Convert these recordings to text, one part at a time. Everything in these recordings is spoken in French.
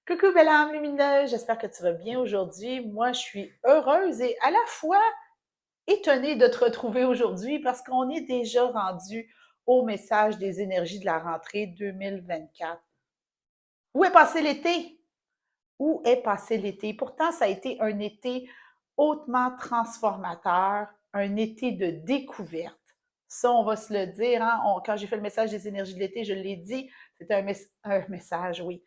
Coucou belle âme lumineuse, j'espère que tu vas bien aujourd'hui. Moi, je suis heureuse et à la fois étonnée de te retrouver aujourd'hui parce qu'on est déjà rendu au message des énergies de la rentrée 2024. Où est passé l'été? Où est passé l'été? Pourtant, ça a été un été hautement transformateur, un été de découverte. Ça, on va se le dire. Hein? Quand j'ai fait le message des énergies de l'été, je l'ai dit, c'était un message, oui.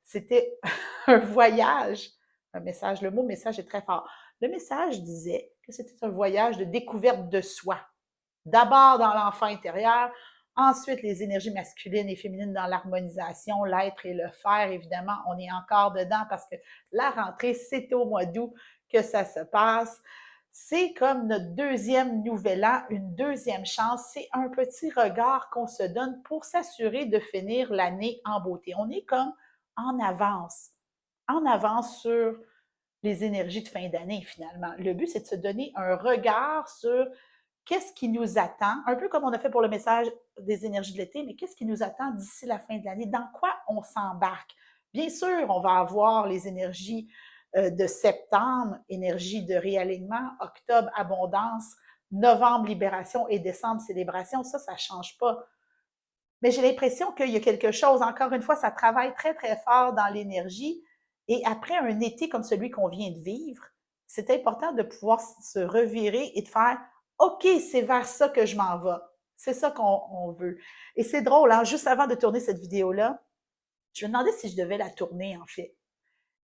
C'était un voyage. Un message, le mot message est très fort. Le message disait que c'était un voyage de découverte de soi. D'abord dans l'enfant intérieur, ensuite les énergies masculines et féminines dans l'harmonisation, l'être et le faire. Évidemment, on est encore dedans parce que la rentrée, c'est au mois d'août que ça se passe. C'est comme notre deuxième nouvel an, une deuxième chance. C'est un petit regard qu'on se donne pour s'assurer de finir l'année en beauté. On est comme en avance sur les énergies de fin d'année finalement. Le but, c'est de se donner un regard sur qu'est-ce qui nous attend, un peu comme on a fait pour le message des énergies de l'été, mais qu'est-ce qui nous attend d'ici la fin de l'année? Dans quoi on s'embarque? Bien sûr, on va avoir les énergies de septembre, énergie de réalignement, octobre, abondance, novembre, libération et décembre, célébration. Ça ne change pas. Mais j'ai l'impression qu'il y a quelque chose, encore une fois, ça travaille très, très fort dans l'énergie. Et après un été comme celui qu'on vient de vivre, c'est important de pouvoir se revirer et de faire OK, c'est vers ça que je m'en vais. C'est ça qu'on veut. Et c'est drôle, hein? Juste avant de tourner cette vidéo-là, je me demandais si je devais la tourner, en fait.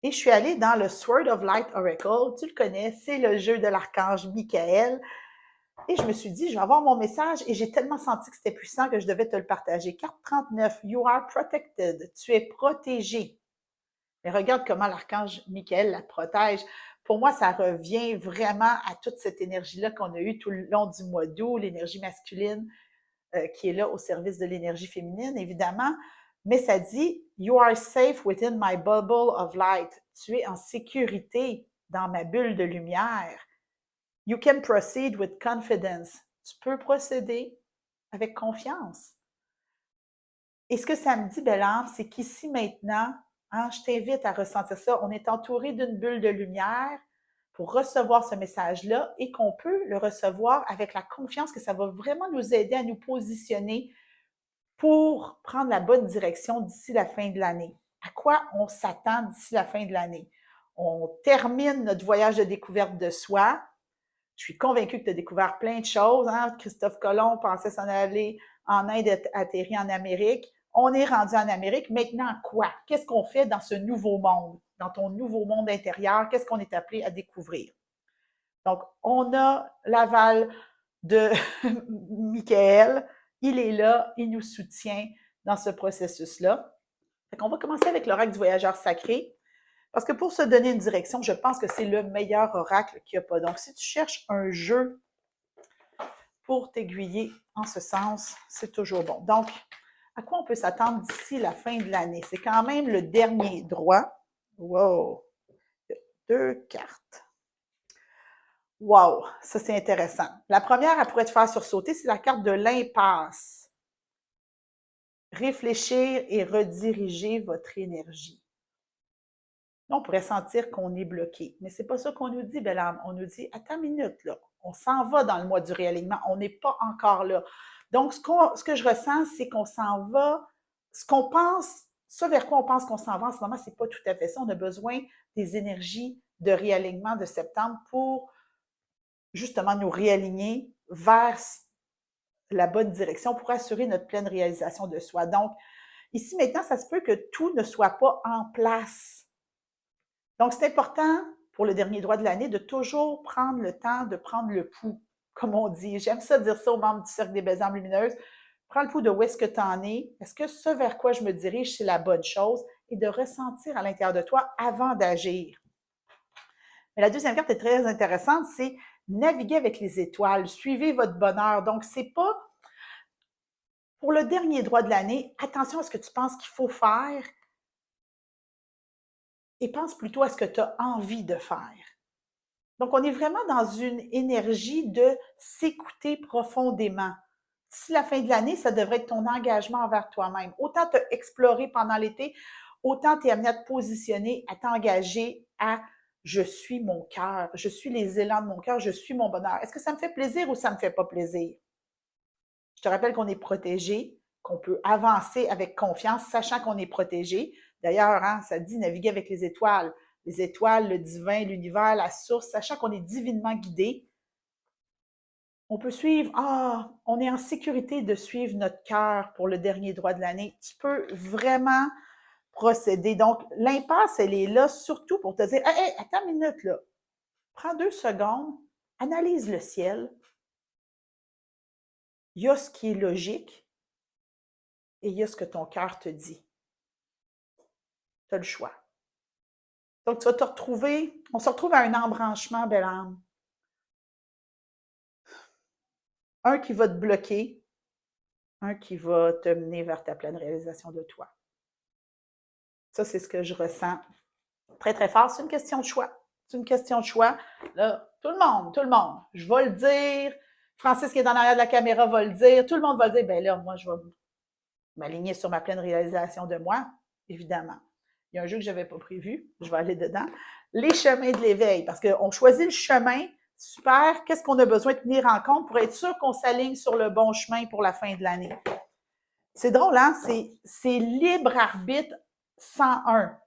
Et je suis allée dans le Sword of Light Oracle. Tu le connais, c'est le jeu de l'archange Michael. Et je me suis dit, je vais avoir mon message et j'ai tellement senti que c'était puissant que je devais te le partager. Carte 39, You are protected. Tu es protégé. Mais regarde comment l'archange Michael la protège. Pour moi, ça revient vraiment à toute cette énergie-là qu'on a eue tout le long du mois d'août, l'énergie masculine qui est là au service de l'énergie féminine, évidemment. Mais ça dit, You are safe within my bubble of light. Tu es en sécurité dans ma bulle de lumière. You can proceed with confidence. Tu peux procéder avec confiance. Et ce que ça me dit, belle âme, c'est qu'ici maintenant, hein, je t'invite à ressentir ça. On est entouré d'une bulle de lumière pour recevoir ce message-là et qu'on peut le recevoir avec la confiance que ça va vraiment nous aider à nous positionner pour prendre la bonne direction d'ici la fin de l'année. À quoi on s'attend d'ici la fin de l'année? On termine notre voyage de découverte de soi. Je suis convaincue que tu as découvert plein de choses. Hein? Christophe Colomb pensait s'en aller en Inde et atterri en Amérique. On est rendu en Amérique. Maintenant, quoi? Qu'est-ce qu'on fait dans ce nouveau monde? Dans ton nouveau monde intérieur, qu'est-ce qu'on est appelé à découvrir? Donc, on a l'aval de Michael. Il est là, il nous soutient dans ce processus-là. On va commencer avec l'oracle du voyageur sacré. Parce que pour se donner une direction, je pense que c'est le meilleur oracle qu'il n'y a pas. Donc, si tu cherches un jeu pour t'aiguiller en ce sens, c'est toujours bon. Donc, à quoi on peut s'attendre d'ici la fin de l'année? C'est quand même le dernier droit. Wow! Deux cartes. Wow! Ça, c'est intéressant. La première, elle pourrait te faire sursauter, c'est la carte de l'impasse. Réfléchir et rediriger votre énergie. Là, on pourrait sentir qu'on est bloqué. Mais c'est pas ça qu'on nous dit, belle âme. On nous dit, attends une minute, là. On s'en va dans le mois du réalignement. On n'est pas encore là. Donc, ce que je ressens, c'est qu'on s'en va. Ce qu'on pense, ce vers quoi on pense qu'on s'en va en ce moment, c'est pas tout à fait ça. On a besoin des énergies de réalignement de septembre pour justement nous réaligner vers la bonne direction pour assurer notre pleine réalisation de soi. Donc, ici maintenant, ça se peut que tout ne soit pas en place. Donc, c'est important pour le dernier droit de l'année de toujours prendre le temps de prendre le pouls, comme on dit. J'aime ça dire ça aux membres du Cercle des Belles âmes lumineuses. Prends le pouls de où est-ce que tu en es. Est-ce que ce vers quoi je me dirige, c'est la bonne chose? Et de ressentir à l'intérieur de toi avant d'agir. Mais la deuxième carte est très intéressante, c'est naviguer avec les étoiles, suivez votre bonheur. Donc, c'est pas pour le dernier droit de l'année, attention à ce que tu penses qu'il faut faire et pense plutôt à ce que tu as envie de faire. Donc, on est vraiment dans une énergie de s'écouter profondément. D'ici la fin de l'année, ça devrait être ton engagement envers toi-même. Autant te explorer pendant l'été, autant tu es amené à te positionner, à t'engager à je suis mon cœur, je suis les élans de mon cœur, je suis mon bonheur. Est-ce que ça me fait plaisir ou ça ne me fait pas plaisir? Je te rappelle qu'on est protégé, qu'on peut avancer avec confiance, sachant qu'on est protégé. D'ailleurs, hein, ça dit naviguer avec les étoiles. Les étoiles, le divin, l'univers, la source, sachant qu'on est divinement guidé. On peut suivre, on est en sécurité de suivre notre cœur pour le dernier droit de l'année. Tu peux vraiment procéder. Donc, l'impasse, elle est là surtout pour te dire, hey, attends une minute, là. Prends 2 secondes, analyse le ciel. Il y a ce qui est logique et il y a ce que ton cœur te dit. Tu as le choix. Donc, tu vas te retrouver, on se retrouve à un embranchement, belle âme. Un qui va te bloquer, un qui va te mener vers ta pleine réalisation de toi. Ça, c'est ce que je ressens très, très fort. C'est une question de choix. C'est une question de choix. Là, tout le monde, je vais le dire. Francis qui est en arrière de la caméra va le dire. Tout le monde va le dire. Ben là, moi, je vais m'aligner sur ma pleine réalisation de moi, évidemment. Il y a un jeu que je n'avais pas prévu. Je vais aller dedans. Les chemins de l'éveil. Parce qu'on choisit le chemin. Super. Qu'est-ce qu'on a besoin de tenir en compte pour être sûr qu'on s'aligne sur le bon chemin pour la fin de l'année? C'est drôle, hein? C'est libre arbitre 101.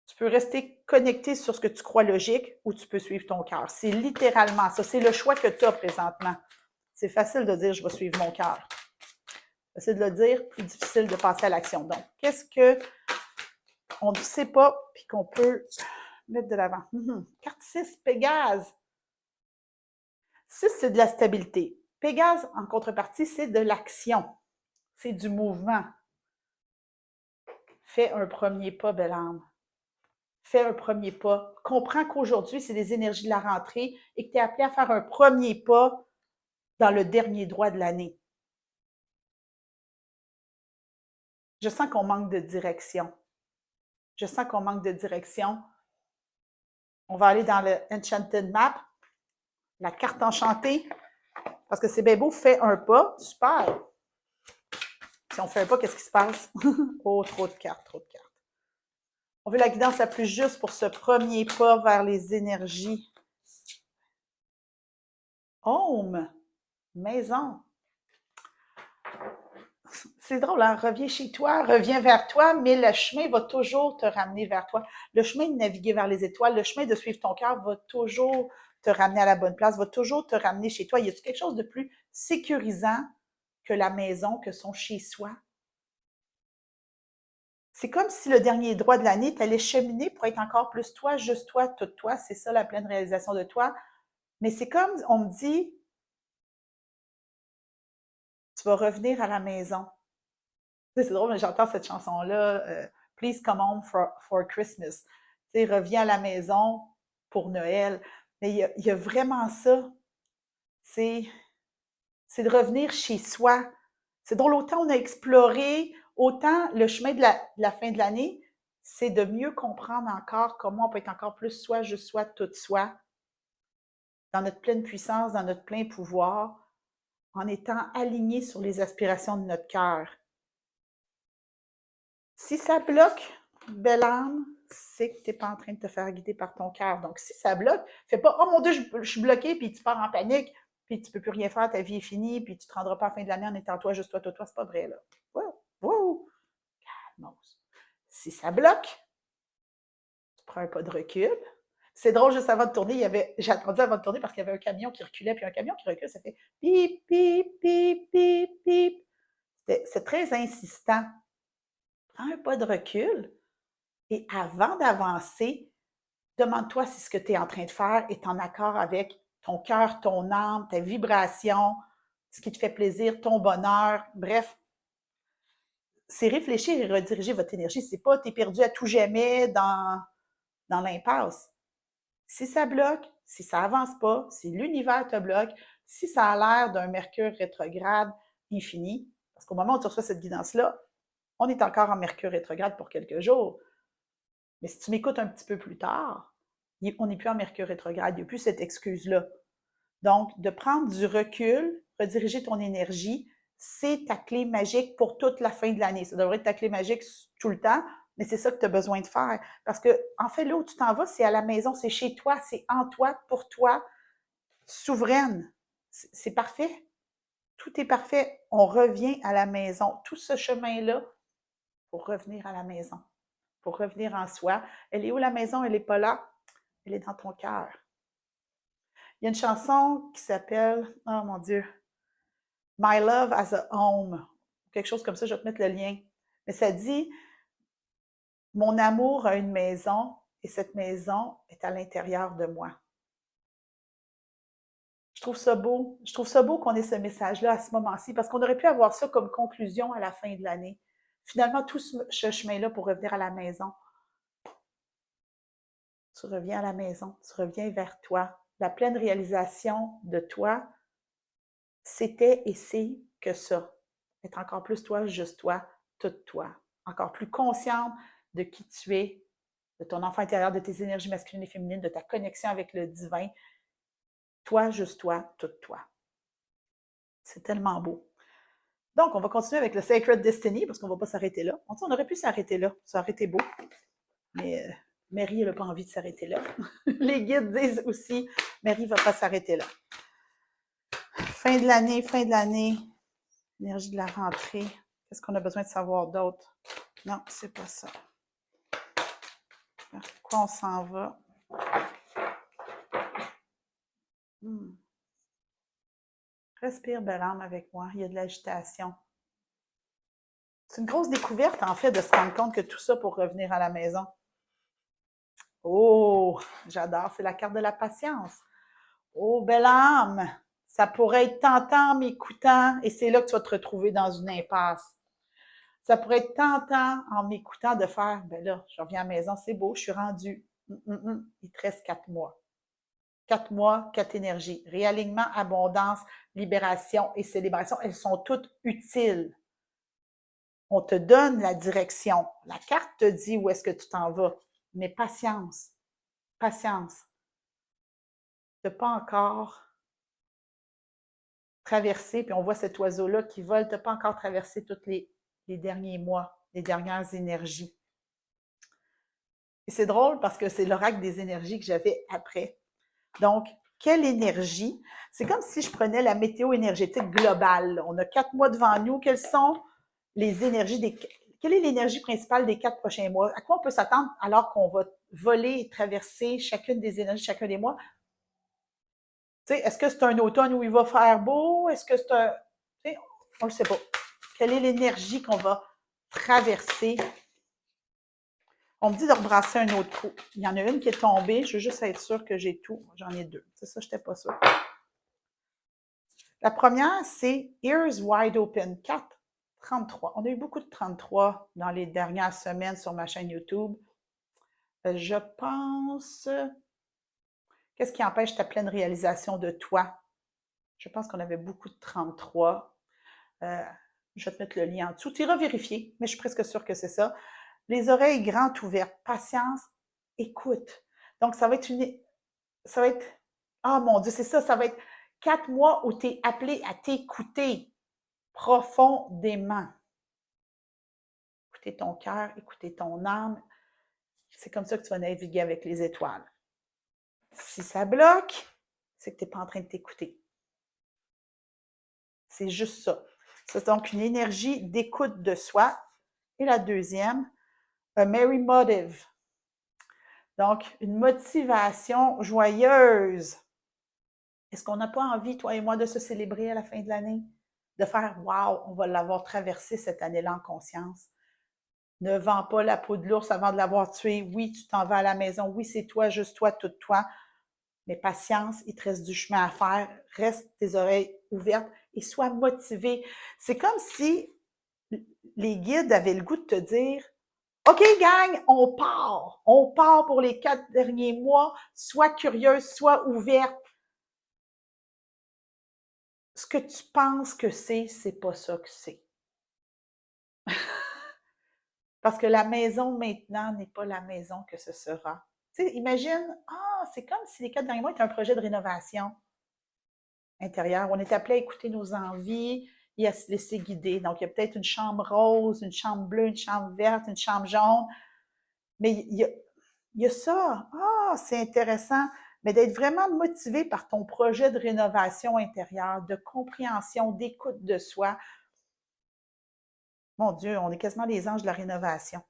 Tu peux rester connecté sur ce que tu crois logique ou tu peux suivre ton cœur. C'est littéralement ça. C'est le choix que tu as présentement. C'est facile de dire « je vais suivre mon cœur ». C'est de le dire, plus difficile de passer à l'action. Donc, qu'est-ce qu'on ne sait pas puis qu'on peut mettre de l'avant? Carte 6, Pégase. 6, c'est de la stabilité. Pégase, en contrepartie, c'est de l'action. C'est du mouvement. Fais un premier pas, belle âme. Fais un premier pas. Comprends qu'aujourd'hui, c'est des énergies de la rentrée et que tu es appelé à faire un premier pas dans le dernier droit de l'année. Je sens qu'on manque de direction. Je sens qu'on manque de direction. On va aller dans le Enchanted Map, la carte enchantée, parce que c'est bien beau, fais un pas, super. Si on fait un pas, qu'est-ce qui se passe? Oh, trop de cartes, trop de cartes. On veut la guidance la plus juste pour ce premier pas vers les énergies. Home, maison. C'est drôle, hein? Reviens chez toi, reviens vers toi, mais le chemin va toujours te ramener vers toi. Le chemin de naviguer vers les étoiles, le chemin de suivre ton cœur va toujours te ramener à la bonne place, va toujours te ramener chez toi. Y a-t-il quelque chose de plus sécurisant que la maison, que son chez-soi? C'est comme si le dernier droit de l'année, tu allais cheminer pour être encore plus toi, juste toi, tout toi. C'est ça la pleine réalisation de toi. Mais c'est comme, on me dit, tu vas revenir à la maison. C'est drôle, mais j'entends cette chanson-là, Please Come Home for Christmas. Tu sais, reviens à la maison pour Noël. Mais il y a vraiment ça. C'est de revenir chez soi. C'est drôle, autant on a exploré, autant le chemin de la fin de l'année, c'est de mieux comprendre encore comment on peut être encore plus soi, juste soi, toute soi, dans notre pleine puissance, dans notre plein pouvoir, en étant aligné sur les aspirations de notre cœur. Si ça bloque, belle âme, c'est que tu n'es pas en train de te faire guider par ton cœur. Donc, si ça bloque, fais pas « Oh mon Dieu, je suis bloqué », puis tu pars en panique, puis tu ne peux plus rien faire, ta vie est finie, puis tu ne te rendras pas à la fin de l'année en étant toi, juste toi, toi, toi. C'est pas vrai, là. Wow, wow. Calmos. Si ça bloque, tu prends un pas de recul. C'est drôle, juste avant de tourner, j'ai attendu avant de tourner parce qu'il y avait un camion qui reculait, puis un camion qui recule, ça fait pip, pip, pip, pip, pip. C'est très insistant. Prends un pas de recul et avant d'avancer, demande-toi si ce que tu es en train de faire est en accord avec ton cœur, ton âme, ta vibration, ce qui te fait plaisir, ton bonheur. Bref, c'est réfléchir et rediriger votre énergie. C'est pas t'es perdu à tout jamais dans l'impasse. Si ça bloque, si ça avance pas, si l'univers te bloque, si ça a l'air d'un Mercure rétrograde infini, parce qu'au moment où tu reçois cette guidance-là, on est encore en Mercure rétrograde pour quelques jours. Mais si tu m'écoutes un petit peu plus tard, on n'est plus en Mercure rétrograde, il n'y a plus cette excuse-là. Donc, de prendre du recul, rediriger ton énergie, c'est ta clé magique pour toute la fin de l'année. Ça devrait être ta clé magique tout le temps, mais c'est ça que tu as besoin de faire. Parce que, en fait, là où tu t'en vas, c'est à la maison, c'est chez toi, c'est en toi, pour toi, souveraine. C'est parfait. Tout est parfait. On revient à la maison. Tout ce chemin-là pour revenir à la maison, pour revenir en soi. Elle est où la maison? Elle n'est pas là. Elle est dans ton cœur. Il y a une chanson qui s'appelle, oh mon Dieu, My Love as a Home. Quelque chose comme ça, je vais te mettre le lien. Mais ça dit, mon amour a une maison et cette maison est à l'intérieur de moi. Je trouve ça beau. Je trouve ça beau qu'on ait ce message-là à ce moment-ci parce qu'on aurait pu avoir ça comme conclusion à la fin de l'année. Finalement, tout ce chemin-là pour revenir à la maison. Tu reviens à la maison, tu reviens vers toi. La pleine réalisation de toi, c'était et c'est que ça. Être encore plus toi, juste toi, toute toi. Encore plus consciente de qui tu es, de ton enfant intérieur, de tes énergies masculines et féminines, de ta connexion avec le divin. Toi, juste toi, toute toi. C'est tellement beau. Donc, on va continuer avec le Sacred Destiny parce qu'on ne va pas s'arrêter là. On aurait pu s'arrêter là. Ça aurait été beau. Mais Mary, elle n'a pas envie de s'arrêter là. Les guides disent aussi, Mary ne va pas s'arrêter là. Fin de l'année, énergie de la rentrée. Qu'est-ce qu'on a besoin de savoir d'autre? Non, c'est pas ça. Vers quoi on s'en va? Respire, belle âme, avec moi. Il y a de l'agitation. C'est une grosse découverte, en fait, de se rendre compte que tout ça pour revenir à la maison. Oh, j'adore, c'est la carte de la patience. Oh, belle âme, ça pourrait être tentant en m'écoutant, et c'est là que tu vas te retrouver dans une impasse. Ça pourrait être tentant en m'écoutant de faire, ben là, je reviens à la maison, c'est beau, je suis rendue. Il te reste 4 mois. 4 mois, 4 énergies. Réalignement, abondance, libération et célébration, elles sont toutes utiles. On te donne la direction. La carte te dit où est-ce que tu t'en vas. Mais patience. Patience. De pas encore traverser, puis on voit cet oiseau-là qui vole, tu n'as pas encore traversé tous les derniers mois, les dernières énergies. Et c'est drôle parce que c'est l'oracle des énergies que j'avais après. Donc, quelle énergie? C'est comme si je prenais la météo énergétique globale. On a 4 mois devant nous. Quelles sont les énergies quelle est l'énergie principale des 4 prochains mois? À quoi on peut s'attendre alors qu'on va voler et traverser chacune des énergies, chacun des mois? Tu sais, est-ce que c'est un automne où il va faire beau? Est-ce que c'est un... Tu sais, on ne le sait pas. Quelle est l'énergie qu'on va traverser? On me dit de rebrasser un autre coup. Il y en a une qui est tombée. Je veux juste être sûre que j'ai tout. J'en ai 2. C'est ça, je n'étais pas sûre. La première, c'est Ears Wide Open 4, 33. On a eu beaucoup de 33 dans les dernières semaines sur ma chaîne YouTube. Je pense... Qu'est-ce qui empêche ta pleine réalisation de toi? Je pense qu'on avait beaucoup de 33. Je vais te mettre le lien en dessous. Tu iras vérifier, mais je suis presque sûre que c'est ça. Les oreilles grandes ouvertes, patience, écoute. Donc, ça va être ah mon Dieu, c'est ça, ça va être 4 mois où tu es appelé à t'écouter profondément. Écouter ton cœur, écouter ton âme. C'est comme ça que tu vas naviguer avec les étoiles. Si ça bloque, c'est que tu n'es pas en train de t'écouter. C'est juste ça. C'est donc une énergie d'écoute de soi. Et la deuxième, a merry motive. Donc, une motivation joyeuse. Est-ce qu'on n'a pas envie, toi et moi, de se célébrer à la fin de l'année? De faire « Wow, on va l'avoir traversé cette année-là en conscience. » Ne vends pas la peau de l'ours avant de l'avoir tué. Oui, tu t'en vas à la maison. Oui, c'est toi, juste toi, tout toi. Mais patience, il te reste du chemin à faire. Reste tes oreilles ouvertes et sois motivé. C'est comme si les guides avaient le goût de te dire « OK, gang, on part. On part pour les 4 derniers mois. Sois curieuse, sois ouverte. Ce que tu penses que c'est pas ça que c'est. » Parce que la maison maintenant n'est pas la maison que ce sera. Tu sais, imagine, c'est comme si les 4 derniers mois étaient un projet de rénovation intérieure. On est appelé à écouter nos envies. et à se laisser guider. Donc, il y a peut-être une chambre rose, une chambre bleue, une chambre verte, une chambre jaune. Mais il y a ça. Ah, c'est intéressant. Mais d'être vraiment motivé par ton projet de rénovation intérieure, de compréhension, d'écoute de soi. Mon Dieu, on est quasiment les anges de la rénovation.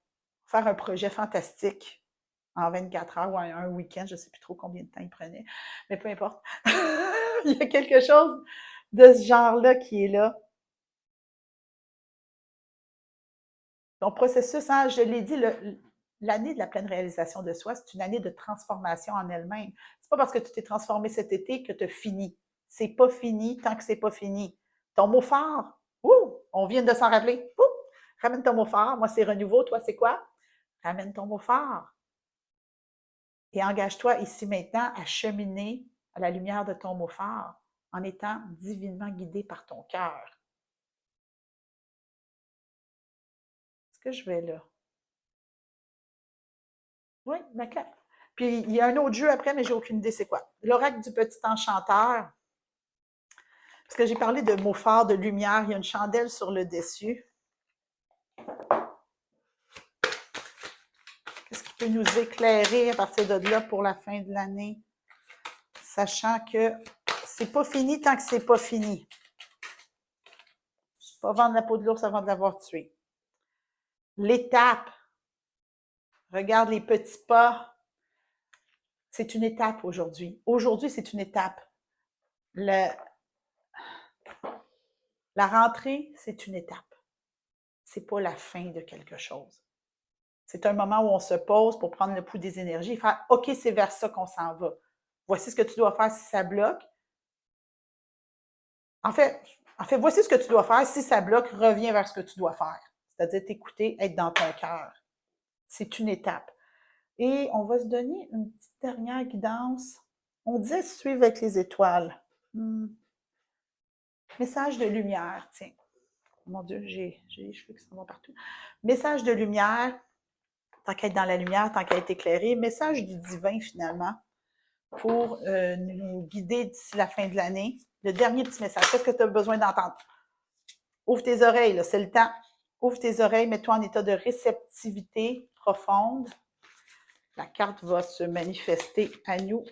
Faire un projet fantastique en 24 heures ou un week-end, je ne sais plus trop combien de temps il prenait, mais peu importe. Il y a quelque chose de ce genre-là qui est là. Ton processus, hein, je l'ai dit, l'année de la pleine réalisation de soi, c'est une année de transformation en elle-même. C'est pas parce que tu t'es transformé cet été que tu as fini. C'est pas fini tant que c'est pas fini. Ton mot fort, on vient de s'en rappeler. Ramène ton mot fort. Moi, c'est renouveau. Toi, c'est quoi? Ramène ton mot fort. Et engage-toi ici maintenant à cheminer à la lumière de ton mot fort en étant divinement guidé par ton cœur. Est-ce que je vais là? Oui, d'accord. Puis il y a un autre jeu après, mais j'ai aucune idée c'est quoi. L'oracle du petit enchanteur. Parce que j'ai parlé de mots forts, de lumière, il y a une chandelle sur le dessus. Qu'est-ce qui peut nous éclairer à partir de là pour la fin de l'année? Sachant que c'est pas fini tant que c'est pas fini. Pas vendre la peau de l'ours avant de l'avoir tué. L'étape. Regarde les petits pas. C'est une étape aujourd'hui. Aujourd'hui, c'est une étape. La rentrée, c'est une étape. C'est pas la fin de quelque chose. C'est un moment où on se pose pour prendre le pouls des énergies et faire « OK, c'est vers ça qu'on s'en va. Voici ce que tu dois faire si ça bloque. » En fait, voici ce que tu dois faire. Si ça bloque, reviens vers ce que tu dois faire. C'est-à-dire t'écouter, être dans ton cœur. C'est une étape. Et on va se donner une petite dernière guidance. On dit suivre avec les étoiles. Message de lumière, tiens. Mon Dieu, j'ai les cheveux qui s'en vont partout. Message de lumière, tant qu'à être dans la lumière, tant qu'à être éclairé. Message du divin, finalement, pour nous guider d'ici la fin de l'année. Le dernier petit message, qu'est-ce que tu as besoin d'entendre? Ouvre tes oreilles, là, c'est le temps. Ouvre tes oreilles, mets-toi en état de réceptivité profonde. La carte va se manifester à nous.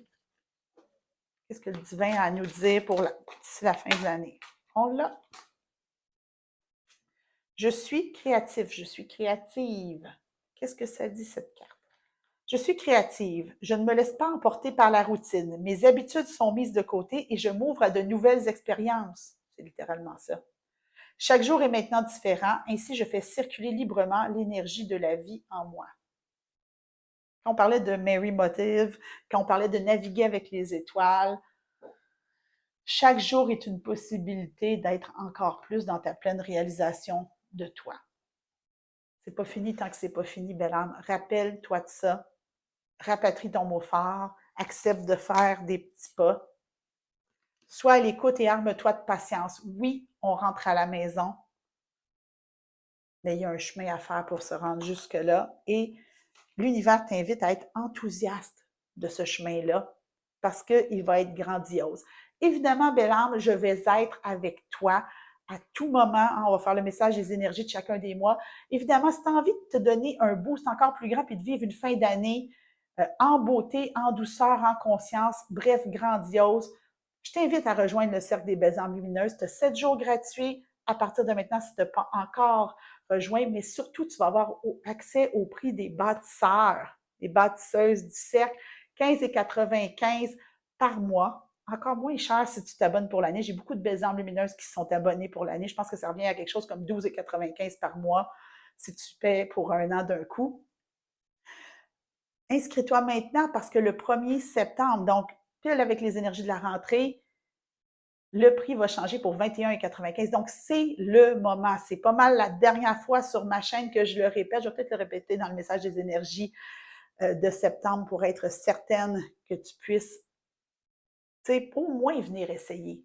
Qu'est-ce que le divin a à nous dire pour d'ici la fin de l'année? On l'a. Je suis créatif, je suis créative. Qu'est-ce que ça dit, cette carte? Je suis créative. Je ne me laisse pas emporter par la routine. Mes habitudes sont mises de côté et je m'ouvre à de nouvelles expériences. C'est littéralement ça. Chaque jour est maintenant différent, ainsi je fais circuler librement l'énergie de la vie en moi. Quand on parlait de Mary Motive, quand on parlait de naviguer avec les étoiles, chaque jour est une possibilité d'être encore plus dans ta pleine réalisation de toi. C'est pas fini tant que c'est pas fini, belle âme. Rappelle-toi de ça. Rapatrie ton mot fort. Accepte de faire des petits pas. Sois à l'écoute et arme-toi de patience. Oui, on rentre à la maison, mais il y a un chemin à faire pour se rendre jusque-là. Et l'univers t'invite à être enthousiaste de ce chemin-là parce qu'il va être grandiose. Évidemment, belle âme, je vais être avec toi à tout moment. On va faire le message des énergies de chacun des mois. Évidemment, si tu as envie de te donner un boost encore plus grand puis de vivre une fin d'année en beauté, en douceur, en conscience, bref, grandiose, je t'invite à rejoindre le Cercle des Belles âmes lumineuses. Tu as 7 jours gratuits à partir de maintenant si tu n'as pas encore rejoint, mais surtout, tu vas avoir accès au prix des bâtisseurs, des bâtisseuses du cercle, 15,95 par mois. Encore moins cher si tu t'abonnes pour l'année. J'ai beaucoup de belles âmes lumineuses qui sont abonnées pour l'année. Je pense que ça revient à quelque chose comme 12,95 par mois si tu paies pour un an d'un coup. Inscris-toi maintenant parce que le 1er septembre, donc pile avec les énergies de la rentrée, le prix va changer pour 21,95. Donc, c'est le moment. C'est pas mal la dernière fois sur ma chaîne que je le répète. Je vais peut-être le répéter dans le message des énergies de septembre pour être certaine que tu puisses, tu sais, au moins venir essayer.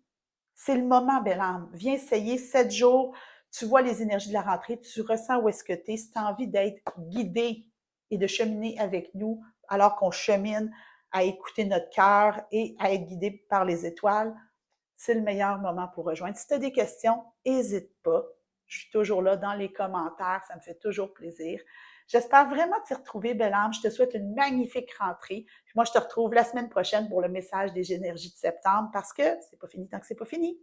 C'est le moment, belle âme. Viens essayer 7 jours. Tu vois les énergies de la rentrée. Tu ressens où est-ce que tu es. Si tu as envie d'être guidé et de cheminer avec nous alors qu'on chemine à écouter notre cœur et à être guidé par les étoiles, c'est le meilleur moment pour rejoindre. Si tu as des questions, n'hésite pas. Je suis toujours là dans les commentaires, ça me fait toujours plaisir. J'espère vraiment t'y retrouver, belle âme. Je te souhaite une magnifique rentrée. Puis moi, je te retrouve la semaine prochaine pour le message des énergies de septembre parce que c'est pas fini tant que c'est pas fini.